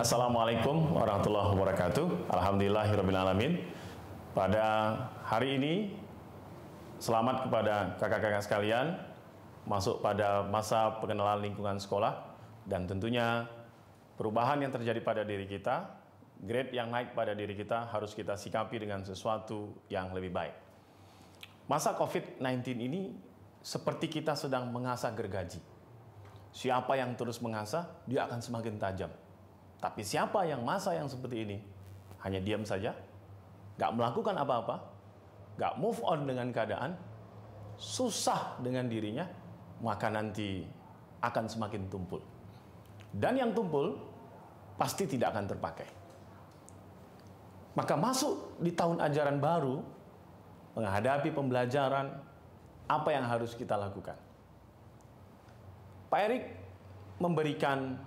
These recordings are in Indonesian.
Assalamualaikum warahmatullahi wabarakatuh. Alhamdulillahirrabbilalamin. Pada hari ini, selamat kepada kakak-kakak sekalian masuk pada masa pengenalan lingkungan sekolah, dan tentunya perubahan yang terjadi pada diri kita, grade yang naik pada diri kita harus kita sikapi dengan sesuatu yang lebih baik. Masa COVID-19 ini seperti kita sedang mengasah gergaji. Siapa yang terus mengasah, dia akan semakin tajam. Tapi siapa yang masa yang seperti ini hanya diam saja, gak melakukan apa-apa, gak move on dengan keadaan, susah dengan dirinya, maka nanti akan semakin tumpul. Dan yang tumpul pasti tidak akan terpakai. Maka masuk di tahun ajaran baru, menghadapi pembelajaran, apa yang harus kita lakukan? Pak Erik memberikan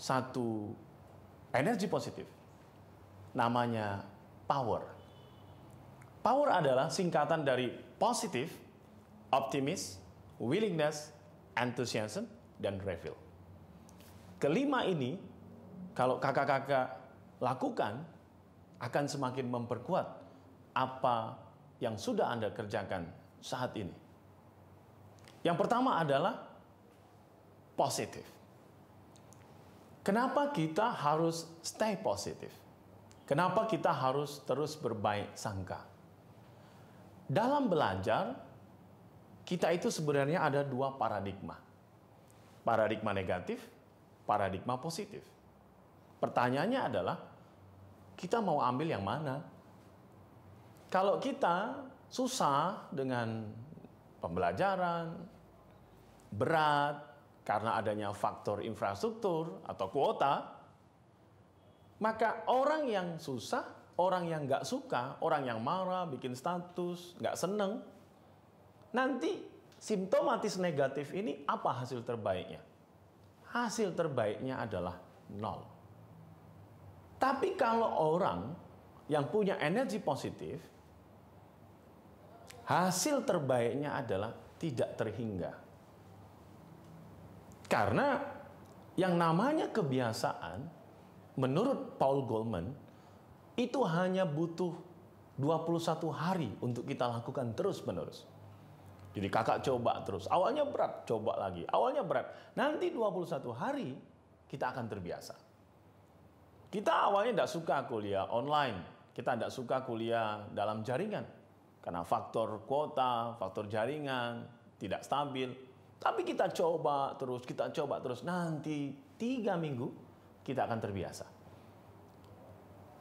satu energi positif, namanya power. Power adalah singkatan dari positif, optimis, willingness, enthusiasm, dan reveal. Kelima ini, kalau kakak-kakak lakukan, akan semakin memperkuat apa yang sudah Anda kerjakan saat ini. Yang pertama adalah positif. Kenapa kita harus stay positif? Kenapa kita harus terus berbaik sangka? Dalam belajar, kita itu sebenarnya ada dua paradigma. Paradigma negatif, paradigma positif. Pertanyaannya adalah, kita mau ambil yang mana? Kalau kita susah dengan pembelajaran, berat, karena adanya faktor infrastruktur atau kuota, maka orang yang susah, orang yang nggak suka, orang yang marah, bikin status, nggak seneng, nanti simptomatis negatif ini apa hasil terbaiknya? Hasil terbaiknya adalah 0. Tapi kalau orang yang punya energi positif, hasil terbaiknya adalah tidak terhingga. Karena yang namanya kebiasaan, menurut Paul Goleman, itu hanya butuh 21 hari untuk kita lakukan terus-menerus. Jadi kakak coba terus. Awalnya berat, coba lagi. Awalnya berat. Nanti 21 hari kita akan terbiasa. Kita awalnya tidak suka kuliah online. Kita tidak suka kuliah dalam jaringan. Karena faktor kuota, faktor jaringan tidak stabil. Tapi kita coba terus, nanti 3 minggu kita akan terbiasa.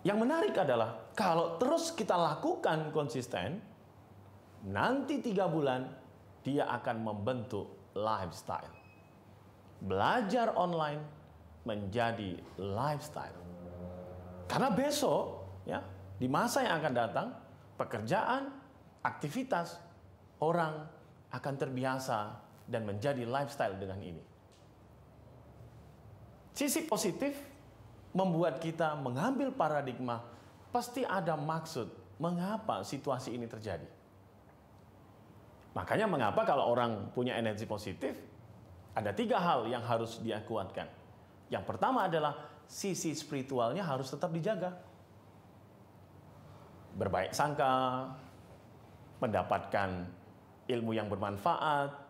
Yang menarik adalah, kalau terus kita lakukan konsisten, nanti 3 bulan, dia akan membentuk lifestyle. Belajar online menjadi lifestyle. Karena besok, ya, di masa yang akan datang, pekerjaan, aktivitas, orang akan terbiasa dan menjadi lifestyle dengan ini. Sisi positif membuat kita mengambil paradigma, pasti ada maksud mengapa situasi ini terjadi. Makanya mengapa kalau orang punya energi positif, ada 3 hal yang harus dia kuatkan. Yang pertama adalah sisi spiritualnya harus tetap dijaga. Berbaik sangka, mendapatkan ilmu yang bermanfaat,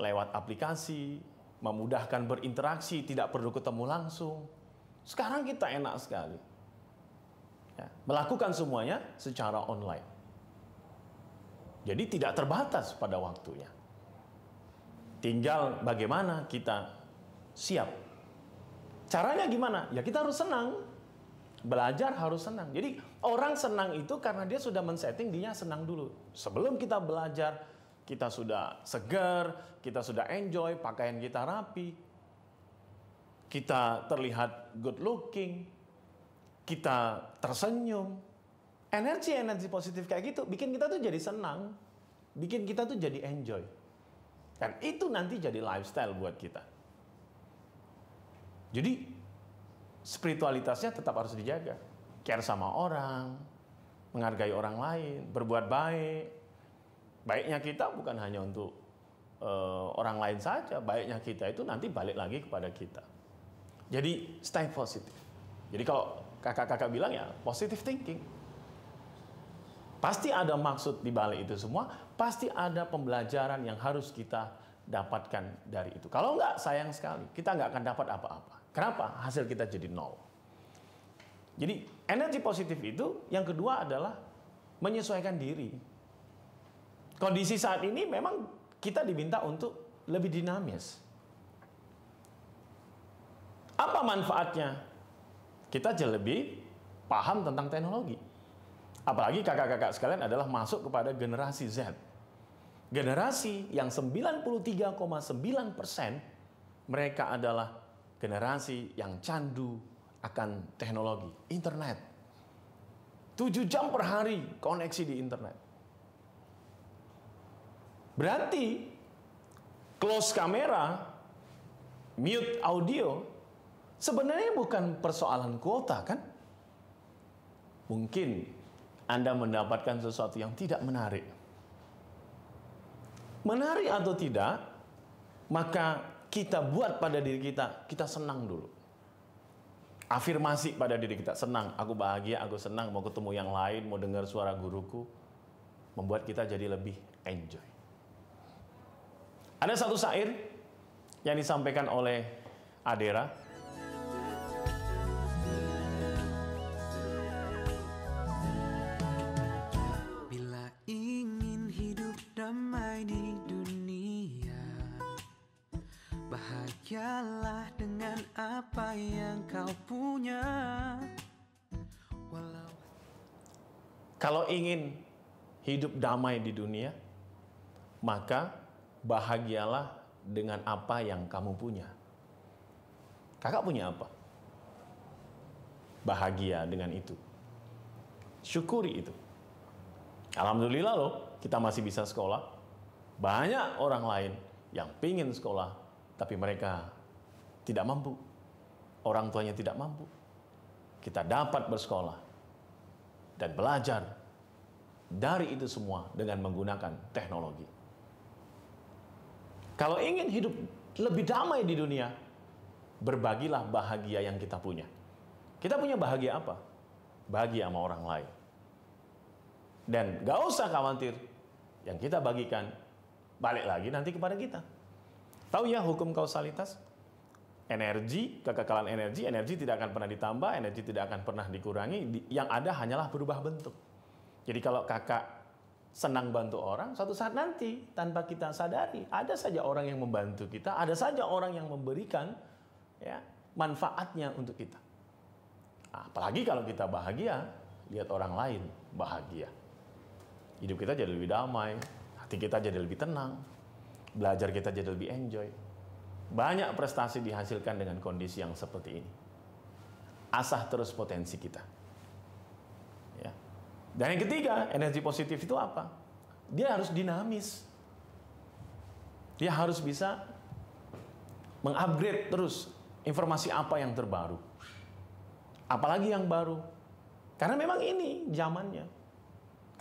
lewat aplikasi, memudahkan berinteraksi, tidak perlu ketemu langsung. Sekarang kita enak sekali, ya, melakukan semuanya secara online. Jadi tidak terbatas pada waktunya. Tinggal bagaimana kita siap. Caranya gimana? Ya kita harus senang. Belajar harus senang. Jadi orang senang itu karena dia sudah men-setting dirinya senang dulu. Sebelum kita belajar, kita sudah segar, kita sudah enjoy, pakaian kita rapi, kita terlihat good looking, kita tersenyum. Energi positif kayak gitu bikin kita tuh jadi senang, bikin kita tuh jadi enjoy. Dan itu nanti jadi lifestyle buat kita. Jadi spiritualitasnya tetap harus dijaga. Care sama orang, menghargai orang lain, berbuat baik. Baiknya kita bukan hanya untuk orang lain saja, baiknya kita itu nanti balik lagi kepada kita. Jadi stay positif. Jadi kalau kakak-kakak bilang ya positive thinking. Pasti ada maksud di balik itu semua, pasti ada pembelajaran yang harus kita dapatkan dari itu. Kalau enggak, sayang sekali, kita enggak akan dapat apa-apa. Kenapa? Hasil kita jadi nol. Jadi energi positif itu yang kedua adalah menyesuaikan diri. Kondisi saat ini memang kita diminta untuk lebih dinamis. Apa manfaatnya? Kita jauh lebih paham tentang teknologi. Apalagi kakak-kakak sekalian adalah masuk kepada generasi Z. Generasi yang 93,9% mereka adalah generasi yang candu akan teknologi, internet. 7 jam per hari koneksi di internet. Berarti close kamera, mute audio, sebenarnya bukan persoalan kuota kan? Mungkin Anda mendapatkan sesuatu yang tidak menarik. Menarik atau tidak, maka kita buat pada diri kita, kita senang dulu. Afirmasi pada diri kita, senang, aku bahagia, aku senang, mau ketemu yang lain, mau dengar suara guruku, membuat kita jadi lebih enjoy. Ada satu syair yang disampaikan oleh Adera. Bila ingin hidup damai di dunia, bahagialah dengan apa yang kau punya. Kalau ingin hidup damai di dunia, maka bahagialah dengan apa yang kamu punya. Kakak punya apa? Bahagia dengan itu. Syukuri itu. Alhamdulillah loh, kita masih bisa sekolah. Banyak orang lain yang pingin sekolah, tapi mereka tidak mampu. Orang tuanya tidak mampu. Kita dapat bersekolah dan belajar dari itu semua dengan menggunakan teknologi. Kalau ingin hidup lebih damai di dunia, berbagilah bahagia yang kita punya. Kita punya bahagia apa? Bahagia sama orang lain. Dan gak usah khawatir, yang kita bagikan balik lagi nanti kepada kita. Tahu ya hukum kausalitas? Energi, kekekalan energi, energi tidak akan pernah ditambah, energi tidak akan pernah dikurangi, yang ada hanyalah berubah bentuk. Jadi kalau kakak senang bantu orang, suatu saat nanti tanpa kita sadari, ada saja orang yang membantu kita, ada saja orang yang memberikan ya, manfaatnya untuk kita. Apalagi kalau kita bahagia, lihat orang lain bahagia. Hidup kita jadi lebih damai, hati kita jadi lebih tenang, belajar kita jadi lebih enjoy. Banyak prestasi dihasilkan dengan kondisi yang seperti ini. Asah terus potensi kita. Ya. Dan yang ketiga, energi positif itu apa? Dia harus dinamis. Dia harus bisa mengupgrade terus informasi apa yang terbaru. Apalagi yang baru. Karena memang ini zamannya.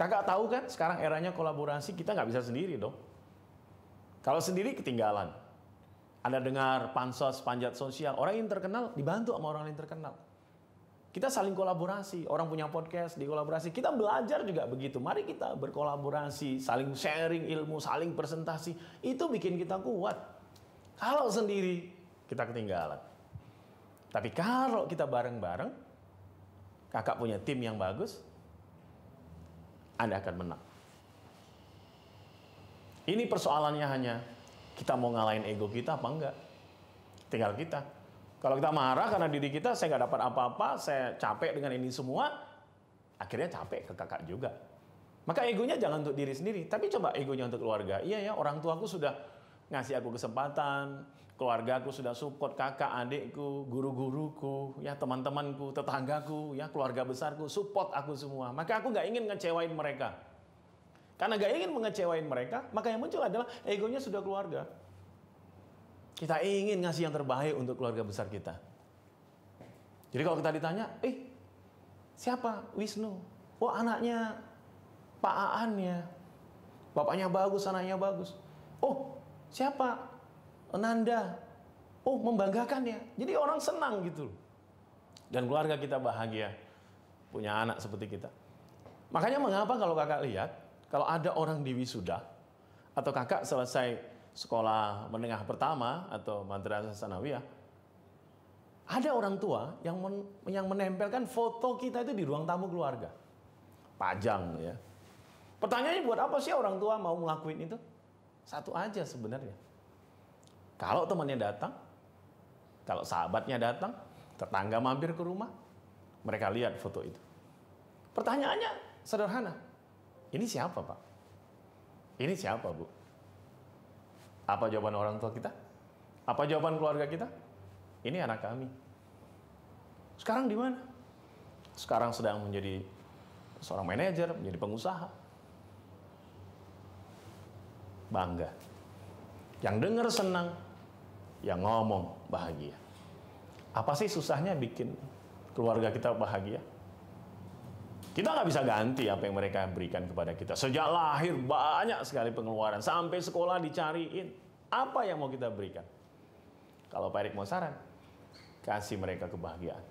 Kakak tahu kan sekarang eranya kolaborasi, kita nggak bisa sendiri dong. Kalau sendiri ketinggalan. Anda dengar pansos, panjat sosial, orang yang terkenal dibantu sama orang yang terkenal. Kita saling kolaborasi, orang punya podcast, dikolaborasi. Kita belajar juga begitu. Mari kita berkolaborasi, saling sharing ilmu, saling presentasi. Itu bikin kita kuat. Kalau sendiri, kita ketinggalan. Tapi kalau kita bareng-bareng, kakak punya tim yang bagus, Anda akan menang. Ini persoalannya hanya, kita mau ngalahin ego kita apa enggak? Tinggal kita. Kalau kita marah karena diri kita, saya nggak dapat apa-apa, saya capek dengan ini semua, akhirnya capek ke kakak juga. Maka egonya jangan untuk diri sendiri, tapi coba egonya untuk keluarga. Iya ya, orang tuaku sudah ngasih aku kesempatan, keluarga aku sudah support, kakak, adikku, guru-guruku, ya teman-temanku, tetanggaku, ya keluarga besarku, support aku semua. Maka aku nggak ingin ngecewain mereka. Karena nggak ingin mengecewain mereka, maka yang muncul adalah egonya sudah keluarga. Kita ingin ngasih yang terbaik untuk keluarga besar kita. Jadi kalau kita ditanya, siapa Wisnu? Oh anaknya Pak Aan ya. Bapaknya bagus, anaknya bagus. Oh siapa? Nanda. Oh membanggakan ya. Jadi orang senang gitu. Dan keluarga kita bahagia punya anak seperti kita. Makanya mengapa kalau kakak lihat, kalau ada orang di wisuda, atau kakak selesai sekolah menengah pertama atau madrasah sanawiyah, ada orang tua yang menempelkan foto kita itu di ruang tamu keluarga. Pajang ya. Pertanyaannya buat apa sih orang tua mau ngelakuin itu? Satu aja sebenarnya. Kalau temannya datang, kalau sahabatnya datang, tetangga mampir ke rumah, mereka lihat foto itu. Pertanyaannya sederhana. Ini siapa, Pak? Ini siapa, Bu? Apa jawaban orang tua kita? Apa jawaban keluarga kita? Ini anak kami. Sekarang di mana? Sekarang sedang menjadi seorang manajer, menjadi pengusaha. Bangga. Yang dengar senang, yang ngomong bahagia. Apa sih susahnya bikin keluarga kita bahagia? Kita nggak bisa ganti apa yang mereka berikan kepada kita. Sejak lahir banyak sekali pengeluaran. Sampai sekolah dicariin. Apa yang mau kita berikan? Kalau Pak Erik mau saran, kasih mereka kebahagiaan.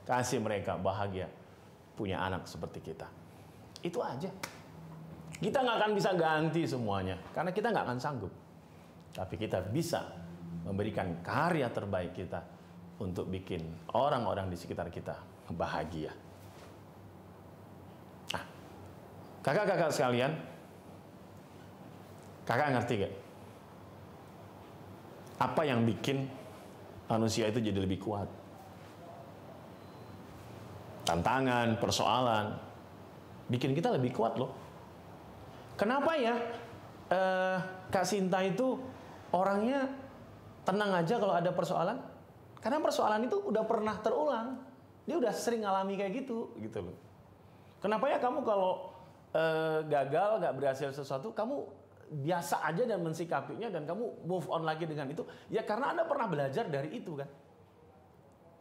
Kasih mereka bahagia punya anak seperti kita. Itu aja. Kita nggak akan bisa ganti semuanya. Karena kita nggak akan sanggup. Tapi kita bisa memberikan karya terbaik kita untuk bikin orang-orang di sekitar kita bahagia. Nah, kakak-kakak sekalian, kakak ngerti gak? Apa yang bikin manusia itu jadi lebih kuat? Tantangan, persoalan, bikin kita lebih kuat loh. Kenapa ya Kak Sinta itu orangnya tenang aja kalau ada persoalan? Karena persoalan itu udah pernah terulang. Dia udah sering ngalami kayak gitu loh. Kenapa ya kamu kalau gagal, nggak berhasil sesuatu, kamu biasa aja dan mensikapinya dan kamu move on lagi dengan itu? Ya karena Anda pernah belajar dari itu kan.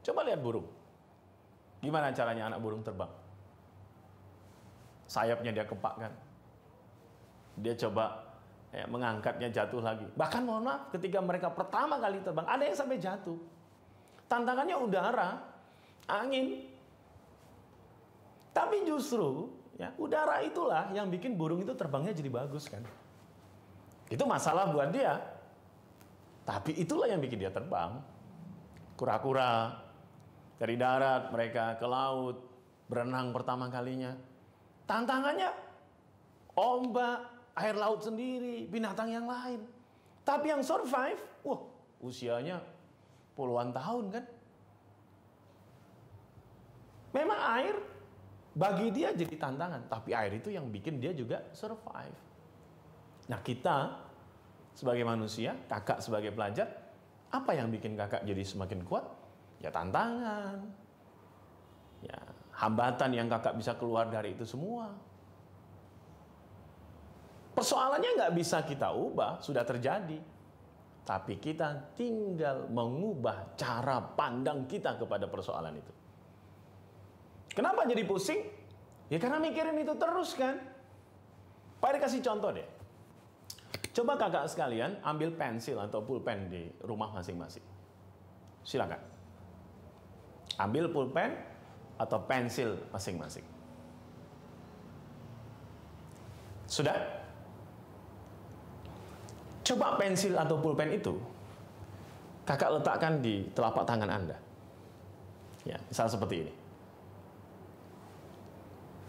Coba lihat burung. Gimana caranya anak burung terbang? Sayapnya dia kepakkan. Dia coba mengangkatnya jatuh lagi. Bahkan mohon maaf, ketika mereka pertama kali terbang, ada yang sampai jatuh. Tantangannya udara, angin. Tapi justru ya, udara itulah yang bikin burung itu terbangnya jadi bagus kan. Itu masalah buat dia. Tapi itulah yang bikin dia terbang. Kura-kura dari darat mereka ke laut, berenang pertama kalinya. Tantangannya ombak, air laut sendiri, binatang yang lain. Tapi yang survive, wah, usianya puluhan tahun kan. Memang air bagi dia jadi tantangan, tapi air itu yang bikin dia juga survive. Nah, kita sebagai manusia, kakak sebagai pelajar, apa yang bikin kakak jadi semakin kuat? Ya tantangan. Ya, hambatan yang kakak bisa keluar dari itu semua. Persoalannya nggak bisa kita ubah, sudah terjadi. Tapi kita tinggal mengubah cara pandang kita kepada persoalan itu. Kenapa jadi pusing? Ya karena mikirin itu terus kan. Pak Erik kasih contoh deh. Coba kakak sekalian ambil pensil atau pulpen di rumah masing-masing. Silakan. Ambil pulpen atau pensil masing-masing. Sudah? Coba pensil atau pulpen itu kakak letakkan di telapak tangan Anda. Ya, misal seperti ini.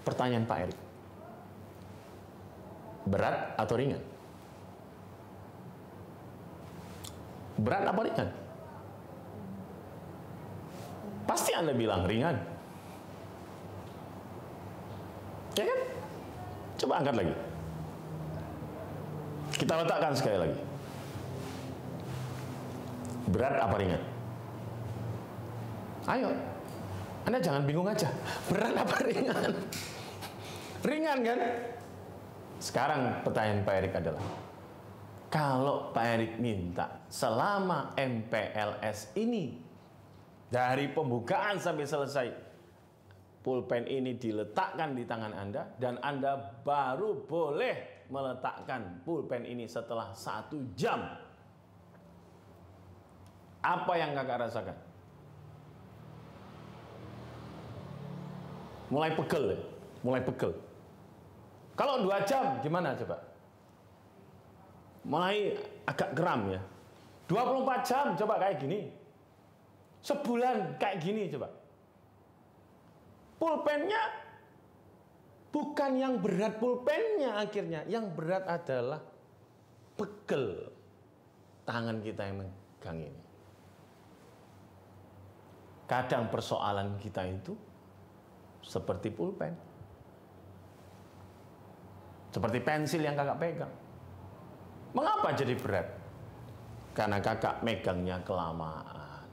Pertanyaan Pak Erik. Berat atau ringan? Berat apa ringan? Pasti Anda bilang ringan. Ya kan? Coba angkat lagi. Kita letakkan sekali lagi. Berat apa ringan? Ayo. Anda jangan bingung aja. Berat apa ringan? Ringan kan? Sekarang pertanyaan Pak Erik adalah, kalau Pak Erik minta selama MPLS ini, dari pembukaan sampai selesai, pulpen ini diletakkan di tangan Anda, dan Anda baru boleh meletakkan pulpen ini setelah 1 jam. Apa yang kakak rasakan? mulai pegel ya, mulai pegel. Kalau 2 jam gimana coba? Mulai agak geram ya. 24 jam coba kayak gini. Sebulan kayak gini coba. Pulpennya bukan yang berat pulpennya akhirnya, yang berat adalah pegel tangan kita yang megang ini. Kadang persoalan kita itu seperti pulpen. Seperti pensil yang kakak pegang. Mengapa jadi berat? Karena kakak megangnya kelamaan.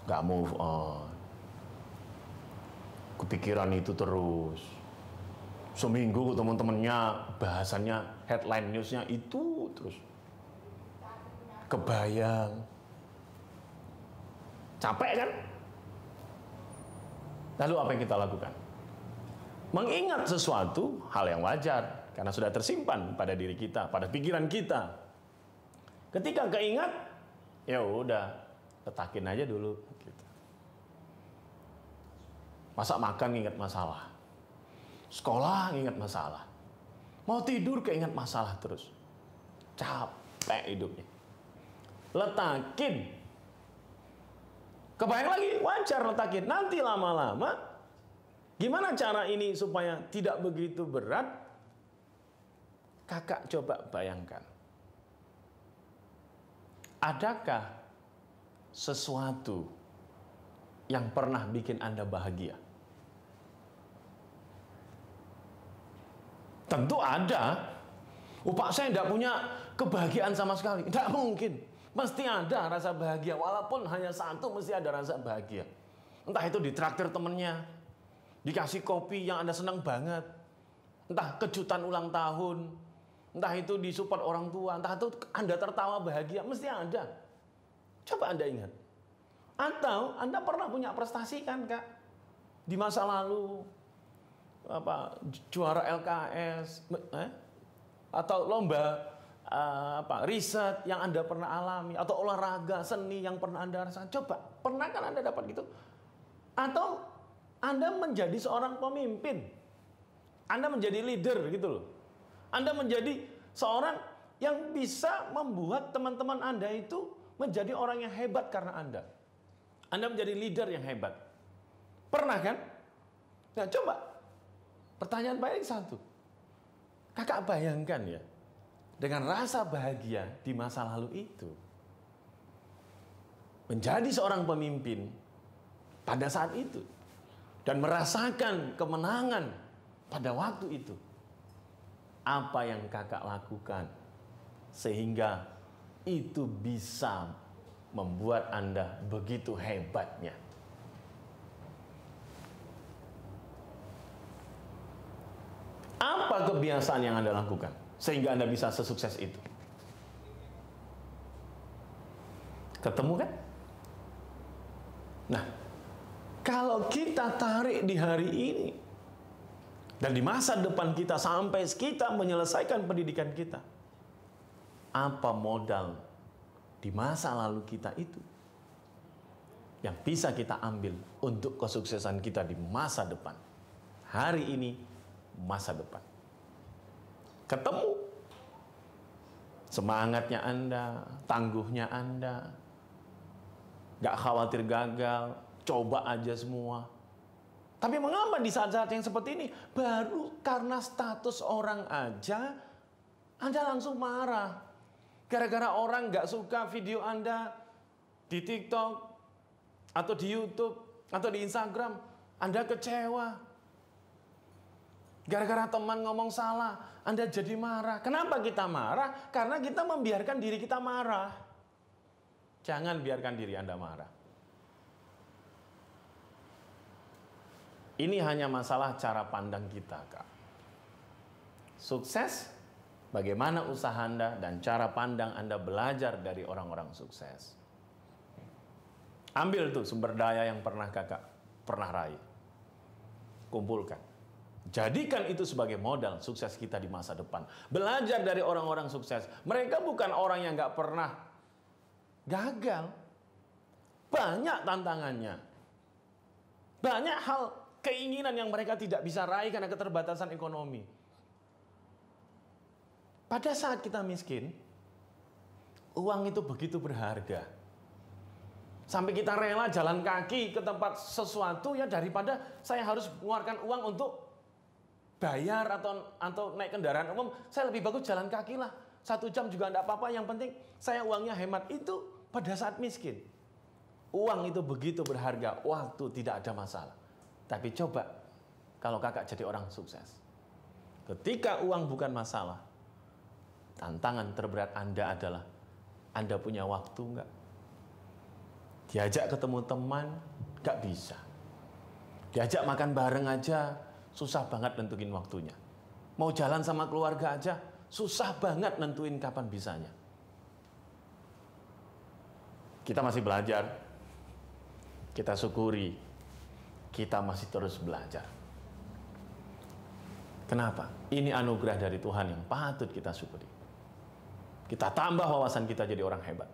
Gak move on. Kepikiran itu terus. Seminggu teman-temannya bahasannya, headline newsnya itu terus. Kebayang. Capek kan? Lalu apa yang kita lakukan? Mengingat sesuatu hal yang wajar karena sudah tersimpan pada diri kita, pada pikiran kita. Ketika keingat, ya udah, letakin aja dulu. Gitu. Masa makan ingat masalah, sekolah ingat masalah, mau tidur keingat masalah terus, capek hidupnya. Letakin, kebayang lagi, wajar letakin. Nanti lama-lama, gimana cara ini supaya tidak begitu berat? Kakak coba bayangkan. Adakah sesuatu yang pernah bikin Anda bahagia? Tentu ada. Pak, saya tidak punya kebahagiaan sama sekali. Tidak mungkin. Mesti ada rasa bahagia. Walaupun hanya satu, mesti ada rasa bahagia. Entah itu ditraktir temennya, dikasih kopi yang Anda senang banget, entah kejutan ulang tahun, entah itu disupport orang tua, entah itu Anda tertawa bahagia, mesti ada. Coba Anda ingat. Atau Anda pernah punya prestasi kan Kak? Di masa lalu, juara LKS, atau lomba riset yang Anda pernah alami, atau olahraga, seni yang pernah Anda rasakan. Coba, pernah kan Anda dapat gitu? Atau Anda menjadi seorang pemimpin, Anda menjadi leader gitu loh. Anda menjadi seorang yang bisa membuat teman-teman Anda itu menjadi orang yang hebat karena Anda. Anda menjadi leader yang hebat. Pernah kan? Nah coba, pertanyaan paling satu. Kakak bayangkan ya, dengan rasa bahagia di masa lalu itu, menjadi seorang pemimpin pada saat itu, dan merasakan kemenangan pada waktu itu. Apa yang kakak lakukan sehingga itu bisa membuat Anda begitu hebatnya? Apa kebiasaan yang Anda lakukan sehingga Anda bisa sesukses itu? Ketemu kan? Nah, kalau kita tarik di hari ini dan di masa depan kita sampai kita menyelesaikan pendidikan kita, apa modal di masa lalu kita itu yang bisa kita ambil untuk kesuksesan kita di masa depan? Hari ini, masa depan. Ketemu semangatnya Anda, tangguhnya Anda, gak khawatir gagal, coba aja semua. Tapi mengapa di saat-saat yang seperti ini, baru karena status orang aja, Anda langsung marah. Gara-gara orang gak suka video Anda di TikTok, atau di YouTube, atau di Instagram, Anda kecewa. Gara-gara teman ngomong salah, Anda jadi marah. Kenapa kita marah? Karena kita membiarkan diri kita marah. Jangan biarkan diri Anda marah. Ini hanya masalah cara pandang kita, Kak. Sukses, bagaimana usaha Anda dan cara pandang Anda belajar dari orang-orang sukses. Ambil tuh sumber daya yang pernah kakak pernah raih. Kumpulkan. Jadikan itu sebagai modal sukses kita di masa depan. Belajar dari orang-orang sukses. Mereka bukan orang yang gak pernah gagal. Banyak tantangannya. Banyak hal keinginan yang mereka tidak bisa raih karena keterbatasan ekonomi. Pada saat kita miskin, uang itu begitu berharga. Sampai kita rela jalan kaki ke tempat sesuatu ya daripada saya harus mengeluarkan uang untuk bayar atau naik kendaraan umum. Saya lebih bagus jalan kaki lah. 1 jam juga tidak apa-apa. Yang penting saya uangnya hemat. Itu pada saat miskin. Uang itu begitu berharga. Waktu tidak ada masalah. Tapi coba kalau kakak jadi orang sukses. Ketika uang bukan masalah, tantangan terberat Anda adalah Anda punya waktu enggak? Diajak ketemu teman, enggak bisa. Diajak makan bareng aja, susah banget nentuin waktunya. Mau jalan sama keluarga aja, susah banget nentuin kapan bisanya. Kita masih belajar, kita syukuri, kita masih terus belajar. Kenapa? Ini anugerah dari Tuhan yang patut kita syukuri. Kita tambah wawasan kita jadi orang hebat.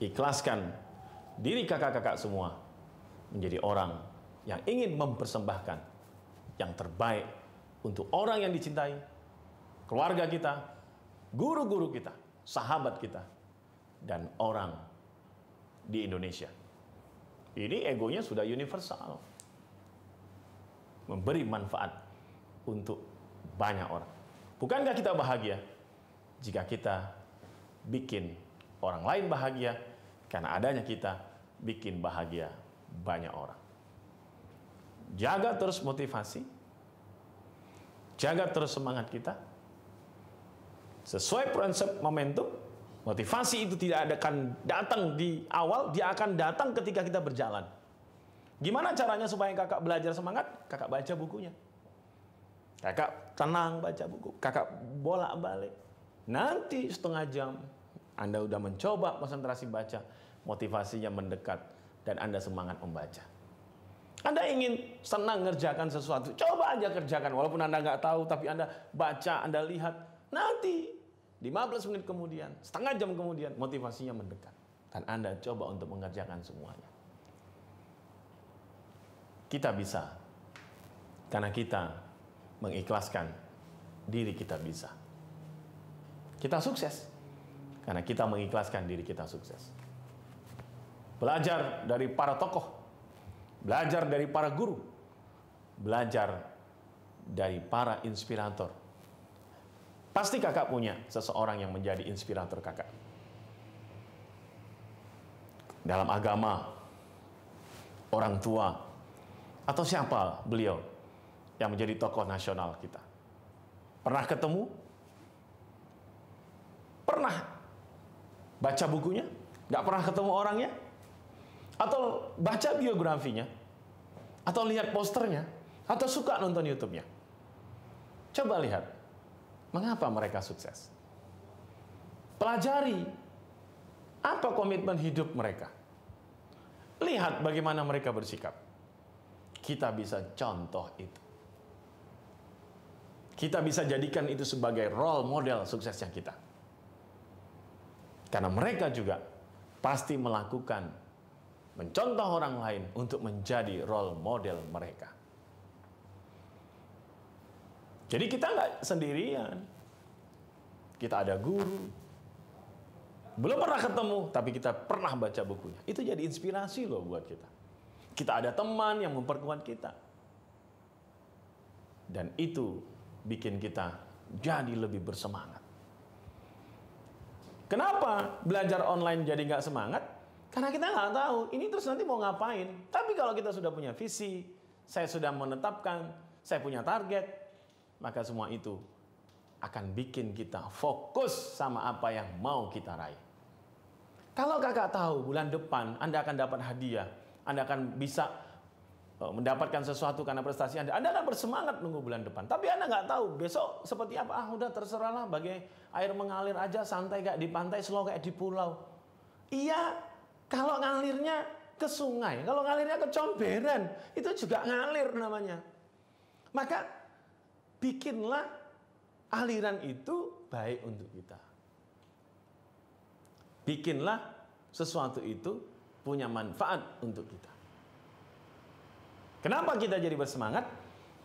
Ikhlaskan diri kakak-kakak semua menjadi orang yang ingin mempersembahkan yang terbaik untuk orang yang dicintai, keluarga kita, guru-guru kita, sahabat kita, dan orang di Indonesia. Ini egonya sudah universal. Memberi manfaat untuk banyak orang. Bukankah kita bahagia jika kita bikin orang lain bahagia, karena adanya kita bikin bahagia banyak orang. Jaga terus motivasi, jaga terus semangat kita. Sesuai prinsip momentum, motivasi itu tidak akan datang di awal, dia akan datang ketika kita berjalan. Gimana caranya supaya kakak belajar semangat? Kakak baca bukunya. Kakak tenang baca buku, kakak bolak-balik. Nanti setengah jam, Anda udah mencoba konsentrasi baca, motivasinya mendekat, dan Anda semangat membaca. Anda ingin senang ngerjakan sesuatu, coba aja kerjakan. Walaupun Anda nggak tahu, tapi Anda baca, Anda lihat. Nanti, 15 menit kemudian, setengah jam kemudian, motivasinya mendekat. Dan Anda coba untuk mengerjakan semuanya. Kita bisa, karena kita mengikhlaskan diri kita bisa. Kita sukses karena kita mengikhlaskan diri kita sukses. Belajar dari para tokoh, belajar dari para guru, belajar dari para inspirator. Pasti kakak punya seseorang yang menjadi inspirator kakak. Dalam agama, orang tua, atau siapa beliau yang menjadi tokoh nasional kita. Pernah ketemu? Pernah baca bukunya? Nggak pernah ketemu orangnya? Atau baca biografinya? Atau lihat posternya? Atau suka nonton YouTube-nya? Coba lihat, mengapa mereka sukses? Pelajari, apa komitmen hidup mereka? Lihat bagaimana mereka bersikap. Kita bisa contoh itu. Kita bisa jadikan itu sebagai role model suksesnya kita. Karena mereka juga pasti melakukan, mencontoh orang lain untuk menjadi role model mereka. Jadi kita nggak sendirian. Kita ada guru. Belum pernah ketemu, tapi kita pernah baca bukunya. Itu jadi inspirasi loh buat kita. Kita ada teman yang memperkuat kita. Dan itu bikin kita jadi lebih bersemangat. Kenapa belajar online jadi nggak semangat? Karena kita nggak tahu, ini terus nanti mau ngapain. Tapi kalau kita sudah punya visi, saya sudah menetapkan, saya punya target, maka semua itu akan bikin kita fokus sama apa yang mau kita raih. Kalau kakak tahu bulan depan Anda akan dapat hadiah, Anda akan bisa mendapatkan sesuatu karena prestasi Anda akan bersemangat nunggu bulan depan. Tapi Anda nggak tahu besok seperti apa. Udah terserahlah, bagai air mengalir aja, santai kayak di pantai, slow kayak di pulau. Iya, kalau ngalirnya ke sungai, kalau ngalirnya ke comberan, itu juga ngalir namanya. Maka bikinlah aliran itu baik untuk kita. Bikinlah sesuatu itu punya manfaat untuk kita. Kenapa kita jadi bersemangat?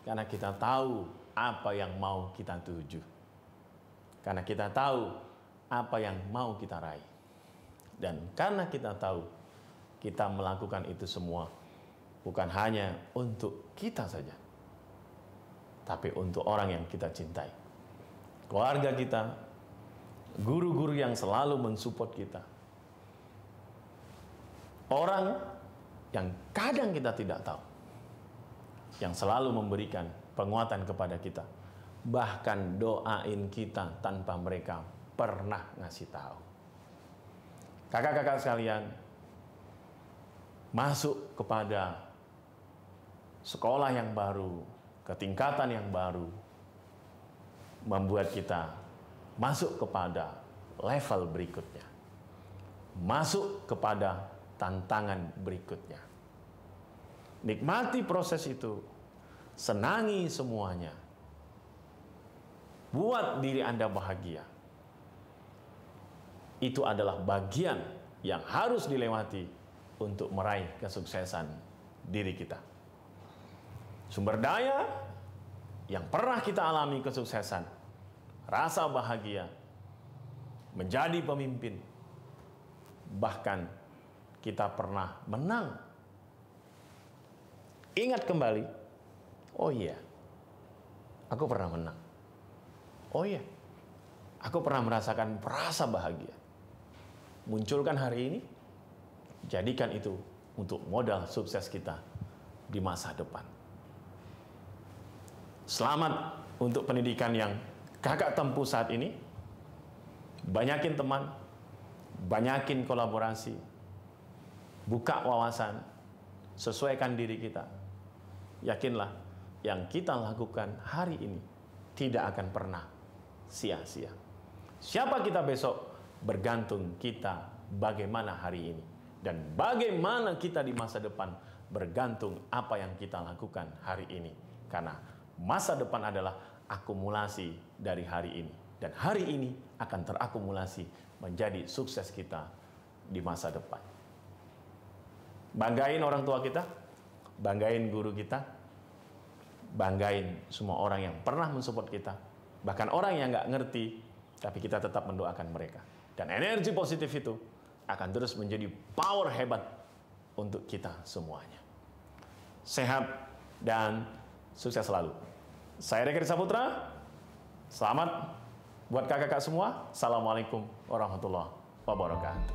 Karena kita tahu apa yang mau kita tuju. Karena kita tahu apa yang mau kita raih. Dan karena kita tahu kita melakukan itu semua bukan hanya untuk kita saja, tapi untuk orang yang kita cintai. Keluarga kita, guru-guru yang selalu mensupport kita. Orang yang kadang kita tidak tahu, yang selalu memberikan penguatan kepada kita. Bahkan doain kita tanpa mereka pernah ngasih tahu. Kakak-kakak sekalian, masuk kepada sekolah yang baru, ke tingkatan yang baru, membuat kita masuk kepada level berikutnya. Masuk kepada tantangan berikutnya. Nikmati proses itu, senangi semuanya. Buat diri Anda bahagia. Itu adalah bagian yang harus dilewati untuk meraih kesuksesan diri kita. Sumber daya yang pernah kita alami kesuksesan, rasa bahagia, menjadi pemimpin, bahkan kita pernah menang. Ingat kembali, oh iya, aku pernah menang. Oh iya, aku pernah merasakan rasa bahagia. Munculkan hari ini, jadikan itu untuk modal sukses kita di masa depan. Selamat untuk pendidikan yang kakak tempuh saat ini. Banyakin teman, banyakin kolaborasi, buka wawasan, sesuaikan diri kita. Yakinlah, yang kita lakukan hari ini tidak akan pernah sia-sia. Siapa kita besok bergantung kita bagaimana hari ini. Dan bagaimana kita di masa depan bergantung apa yang kita lakukan hari ini. Karena masa depan adalah akumulasi dari hari ini. Dan hari ini akan terakumulasi menjadi sukses kita di masa depan. Banggain orang tua kita, banggain guru kita, banggain semua orang yang pernah mensupport kita. Bahkan orang yang nggak ngerti, tapi kita tetap mendoakan mereka. Dan energi positif itu akan terus menjadi power hebat untuk kita semuanya. Sehat dan sukses selalu. Saya Rekri Saputra, selamat buat kakak-kakak semua. Assalamualaikum warahmatullahi wabarakatuh.